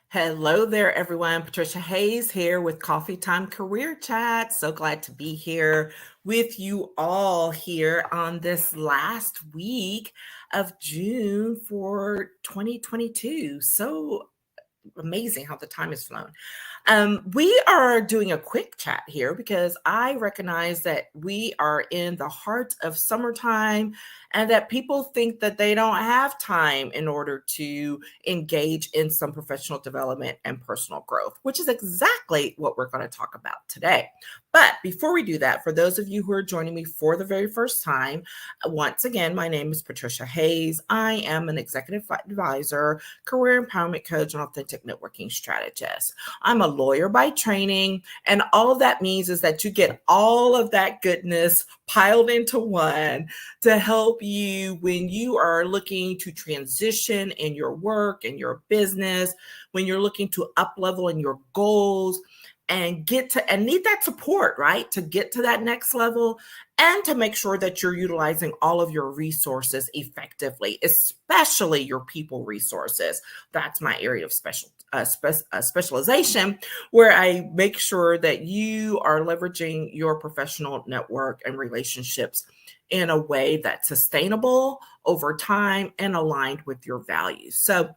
Hello there, everyone. Patricia Hayes here with Coffee Time Career Chat. So glad to be here with you all here on this last week of June for 2022. So amazing how the time has flown. We are doing a quick chat here because I recognize that we are in the heart of summertime and that people think that they don't have time in order to engage in some professional development and personal growth, which is exactly what we're going to talk about today. But before we do that, for those of you who are joining me for the very first time, once again, my name is Patricia Hayes. I am an executive advisor, career empowerment coach, and authentic networking strategist. I'm a lawyer by training, and all of that means is that you get all of that goodness piled into one to help you when you are looking to transition in your work and your business, when you're looking to up level in your goals and need that support, right? To get to that next level and to make sure that you're utilizing all of your resources effectively, especially your people resources. That's my area of specialization, where I make sure that you are leveraging your professional network and relationships in a way that's sustainable over time and aligned with your values. So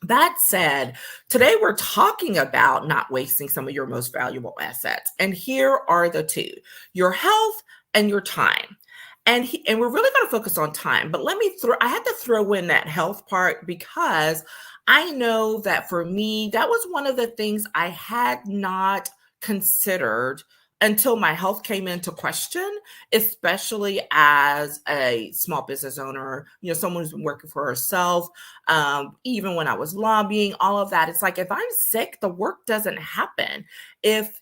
that said, today we're talking about not wasting some of your most valuable assets. And here are the two: your health and your time. And we're really going to focus on time, but I had to throw in that health part because I know that for me, that was one of the things I had not considered until my health came into question, especially as a small business owner, someone who's been working for herself. Even when I was lobbying, all of that, it's like, if I'm sick, the work doesn't happen. If,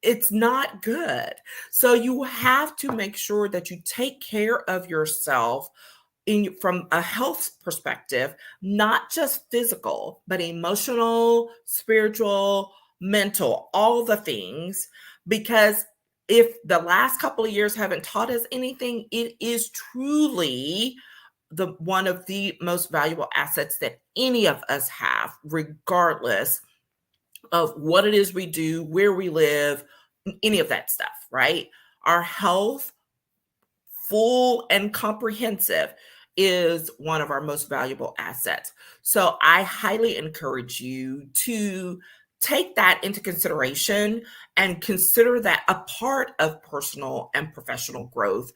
it's not good. So you have to make sure that you take care of yourself from a health perspective, not just physical, but emotional, spiritual, mental, all the things. Because if the last couple of years haven't taught us anything, it is truly one of the most valuable assets that any of us have, regardless of what it is we do, where we live, any of that stuff, right? Our health, full and comprehensive, is one of our most valuable assets. So I highly encourage you to take that into consideration and consider that a part of personal and professional growth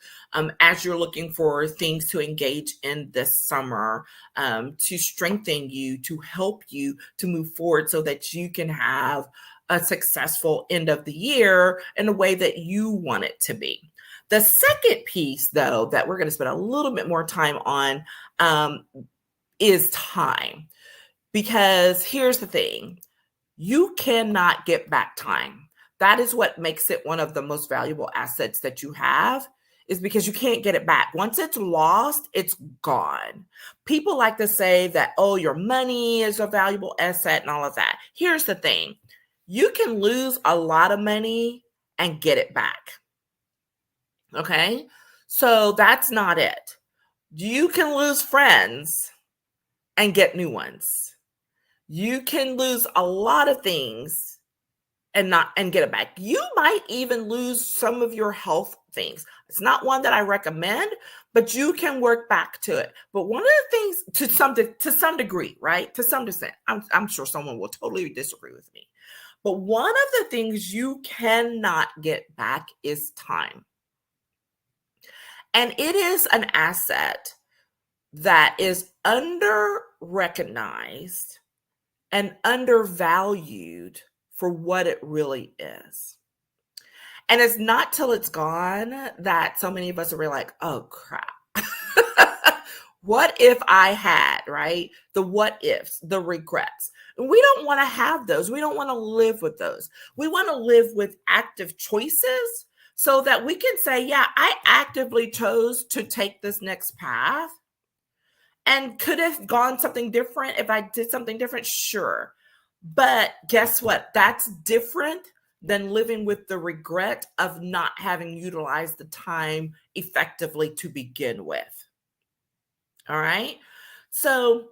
as you're looking for things to engage in this summer, to strengthen you, to help you to move forward so that you can have a successful end of the year in a way that you want it to be. The second piece, though, that we're going to spend a little bit more time on is time. Because here's the thing: you cannot get back time. That is what makes it one of the most valuable assets that you have, is because you can't get it back. Once it's lost, it's gone. People like to say that, oh, your money is a valuable asset and all of that. Here's the thing: you can lose a lot of money and get it back. Okay, so that's not it. You can lose friends and get new ones. You can lose a lot of things and get it back. You might even lose some of your health things. It's not one that I recommend, but you can work back to it. But one of the things, to some degree, right? To some extent, I'm sure someone will totally disagree with me. But one of the things you cannot get back is time. And it is an asset that is under-recognized and undervalued for what it really is. And it's not till it's gone that so many of us are like, oh, crap. What if I had, right? The what ifs, the regrets. We don't want to have those. We don't want to live with those. We want to live with active choices so that we can say, yeah, I actively chose to take this next path. And could have gone something different if I did something different? Sure. But guess what? That's different than living with the regret of not having utilized the time effectively to begin with. All right. So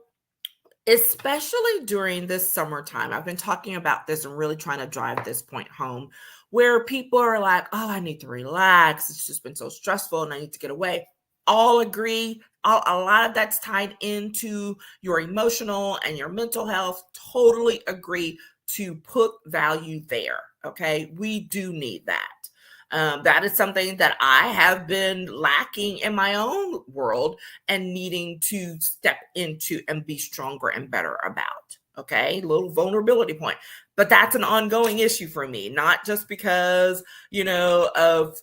Especially during this summertime. I've been talking about this and really trying to drive this point home where people are like, oh, I need to relax. It's just been so stressful and I need to get away. All agree. A lot of that's tied into your emotional and your mental health. Totally agree to put value there. Okay. We do need that. That is something that I have been lacking in my own world and needing to step into and be stronger and better about. Okay, little vulnerability point, but that's an ongoing issue for me, not just because of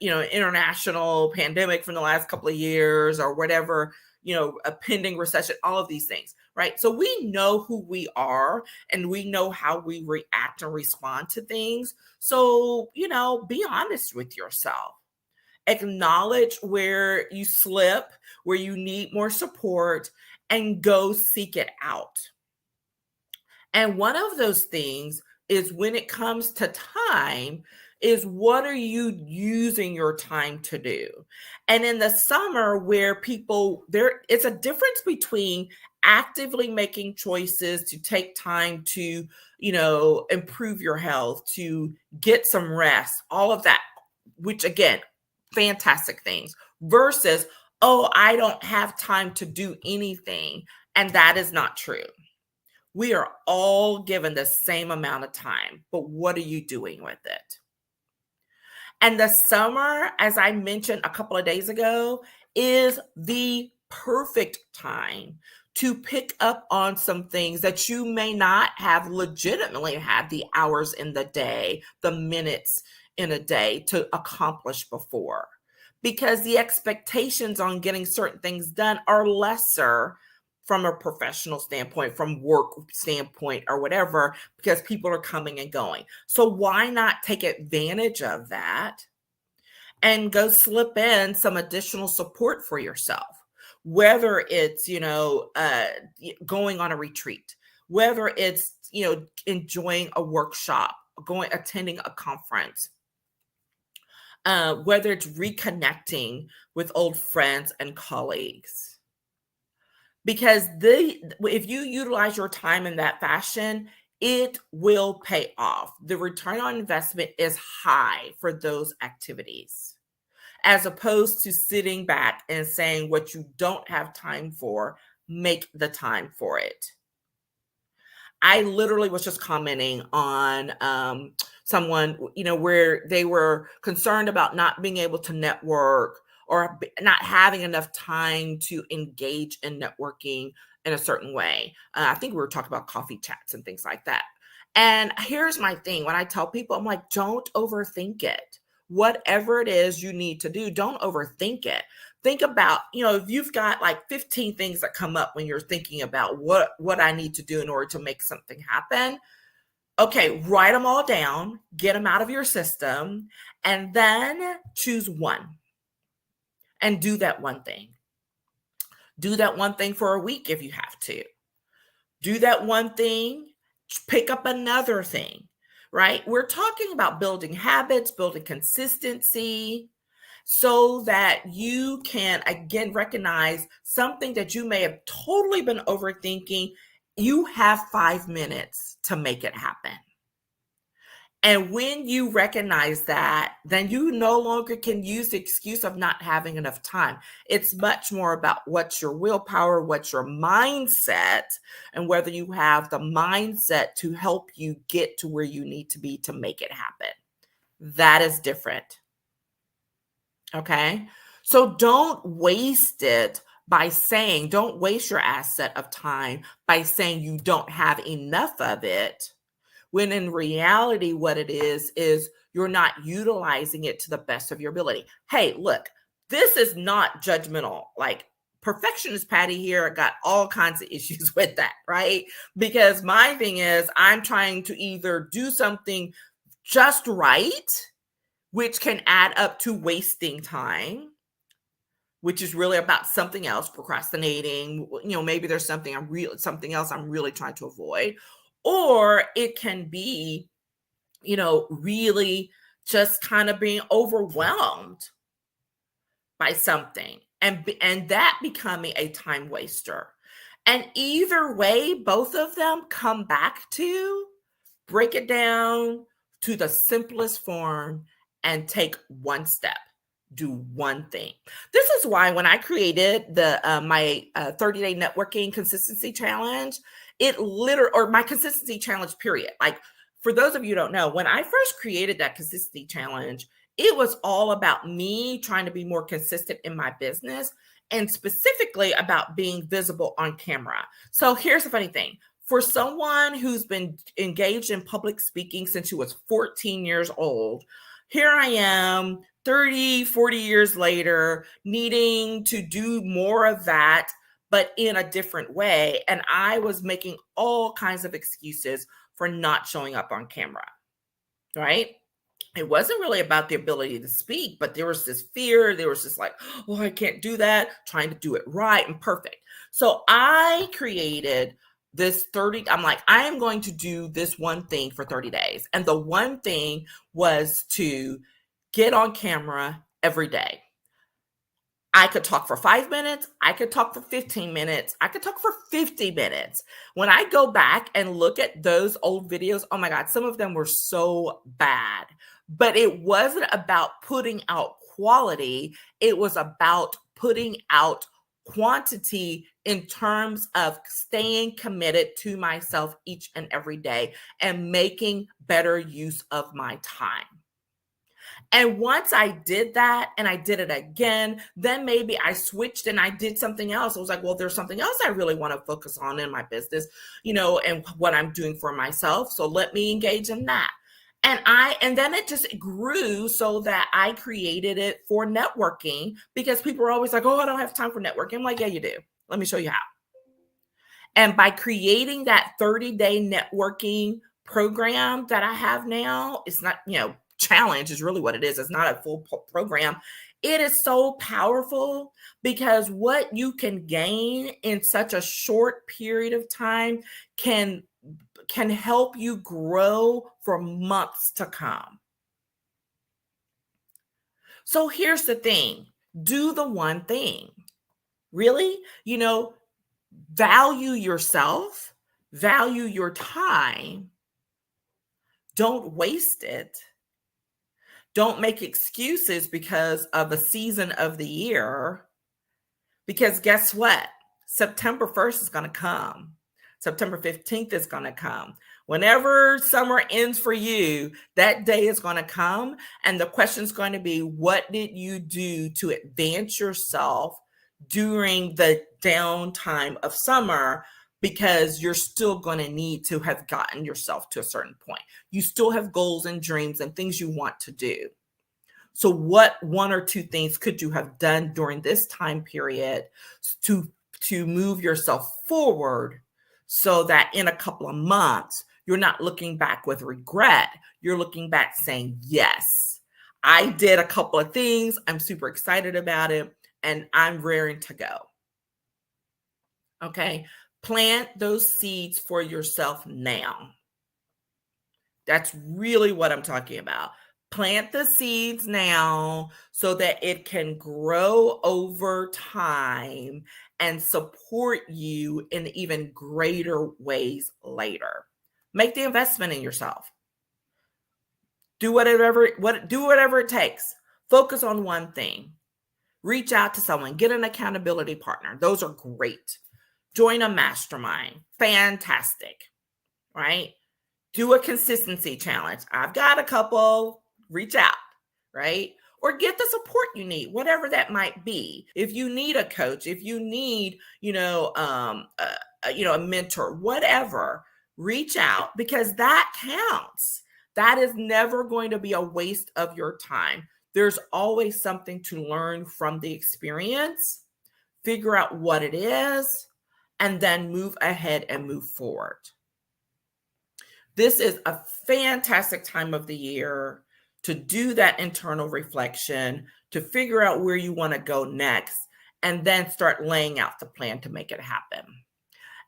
international pandemic from the last couple of years or whatever, a pending recession, all of these things, right? So we know who we are and we know how we react and respond to things. So, be honest with yourself. Acknowledge where you slip, where you need more support, and go seek it out. And one of those things is when it comes to time, is what are you using your time to do? And in the summer, where it's a difference between actively making choices to take time to, improve your health, to get some rest, all of that, which again, fantastic things, versus, oh, I don't have time to do anything. And that is not true. We are all given the same amount of time, but what are you doing with it? And the summer, as I mentioned a couple of days ago, is the perfect time to pick up on some things that you may not have legitimately had the hours in the day, the minutes in a day to accomplish before. Because the expectations on getting certain things done are lesser from a professional standpoint, from work standpoint or whatever, because people are coming and going. So why not take advantage of that and go slip in some additional support for yourself? Whether it's, going on a retreat, whether it's, enjoying a workshop, attending a conference, whether it's reconnecting with old friends and colleagues. Because if you utilize your time in that fashion, it will pay off. The return on investment is high for those activities, as opposed to sitting back and saying what you don't have time for, make the time for it. I literally was just commenting on someone, where they were concerned about not being able to network or not having enough time to engage in networking in a certain way. I think we were talking about coffee chats and things like that. And here's my thing. When I tell people, I'm like, don't overthink it. Whatever it is you need to do, don't overthink it. Think about, if you've got like 15 things that come up when you're thinking about what I need to do in order to make something happen. Okay, write them all down, get them out of your system, and then choose one and do that one thing. Do that one thing for a week if you have to. Do that one thing, pick up another thing, right? We're talking about building habits, building consistency, so that you can, again, recognize something that you may have totally been overthinking. You have 5 minutes to make it happen. And when you recognize that, then you no longer can use the excuse of not having enough time. It's much more about what's your willpower, what's your mindset, and whether you have the mindset to help you get to where you need to be to make it happen. That is different. Okay. So don't waste it don't waste your asset of time by saying you don't have enough of it, when in reality, what it is you're not utilizing it to the best of your ability. Hey, look, this is not judgmental. Like, perfectionist Patty here got all kinds of issues with that, right? Because my thing is, I'm trying to either do something just right, which can add up to wasting time, which is really about something else, procrastinating. Maybe there's something else I'm really trying to avoid. Or it can be, really just kind of being overwhelmed by something and that becoming a time waster. And either way, both of them come back to break it down to the simplest form and take one step. Do one thing. This is why when I created the my 30-day networking consistency challenge, it literally, or my consistency challenge period. Like, for those of you who don't know, when I first created that consistency challenge, it was all about me trying to be more consistent in my business, and specifically about being visible on camera. So here's the funny thing. For someone who's been engaged in public speaking since she was 14 years old, here I am 30, 40 years later, needing to do more of that, but in a different way. And I was making all kinds of excuses for not showing up on camera, right? It wasn't really about the ability to speak, but there was this fear. There was this like, oh, I can't do that, trying to do it right and perfect. So I created this 30, I'm like, I am going to do this one thing for 30 days. And the one thing was to get on camera every day. I could talk for 5 minutes. I could talk for 15 minutes. I could talk for 50 minutes. When I go back and look at those old videos, oh my God, some of them were so bad. But it wasn't about putting out quality. It was about putting out quantity in terms of staying committed to myself each and every day and making better use of my time. And once I did that and I did it again, then maybe I switched and I did something else. I was like, well, there's something else I really want to focus on in my business, and what I'm doing for myself. So let me engage in that. And then it just grew so that I created it for networking, because people are always like, oh, I don't have time for networking. I'm like, yeah, you do. Let me show you how. And by creating that 30-day networking program that I have now, it's not, challenge is really what it is. It's not a full program. It is so powerful because what you can gain in such a short period of time can help you grow for months to come. So here's the thing. Do the one thing. Really, value yourself, value your time. Don't waste it. Don't make excuses because of a season of the year, because guess what? September 1st is going to come. September 15th is going to come. Whenever summer ends for you, that day is going to come. And the question is going to be, what did you do to advance yourself during the downtime of summer? Because you're still going to need to have gotten yourself to a certain point. You still have goals and dreams and things you want to do. So what one or two things could you have done during this time period to move yourself forward so that in a couple of months, you're not looking back with regret. You're looking back saying, yes, I did a couple of things. I'm super excited about it, and I'm raring to go. Okay. Plant those seeds for yourself now. That's really what I'm talking about. Plant the seeds now so that it can grow over time and support you in even greater ways later. Make the investment in yourself. Do whatever it takes. Focus on one thing. Reach out to someone. Get an accountability partner. Those are great. Join a mastermind. Fantastic, right? Do a consistency challenge. I've got a couple. Reach out, right? Or get the support you need, whatever that might be. If you need a coach, if you need, a mentor, whatever, reach out, because that counts. That is never going to be a waste of your time. There's always something to learn from the experience. Figure out what it is, and then move ahead and move forward. This is a fantastic time of the year to do that internal reflection, to figure out where you want to go next, and then start laying out the plan to make it happen.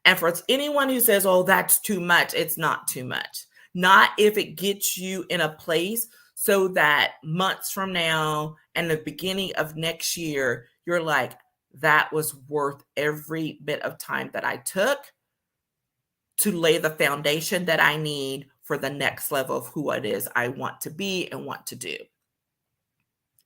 And for anyone who says, oh, that's too much, it's not too much. Not if it gets you in a place so that months from now and the beginning of next year, you're like, that was worth every bit of time that I took to lay the foundation that I need for the next level of who it is I want to be and want to do.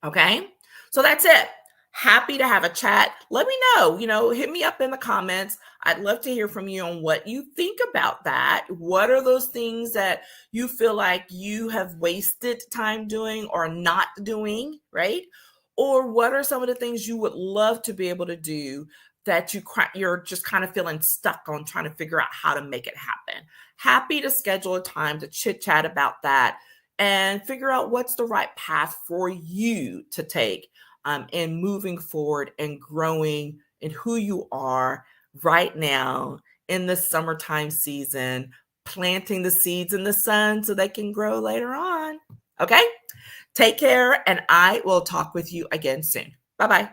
Okay. So that's it. Happy to have a chat. Let me know, hit me up in the comments. I'd love to hear from you on what you think about that. What are those things that you feel like you have wasted time doing or not doing, right? Or what are some of the things you would love to be able to do that you're just kind of feeling stuck on trying to figure out how to make it happen? Happy to schedule a time to chit chat about that and figure out what's the right path for you to take in moving forward and growing in who you are right now in the summertime season, planting the seeds in the sun so they can grow later on. Okay? Take care, and I will talk with you again soon. Bye-bye.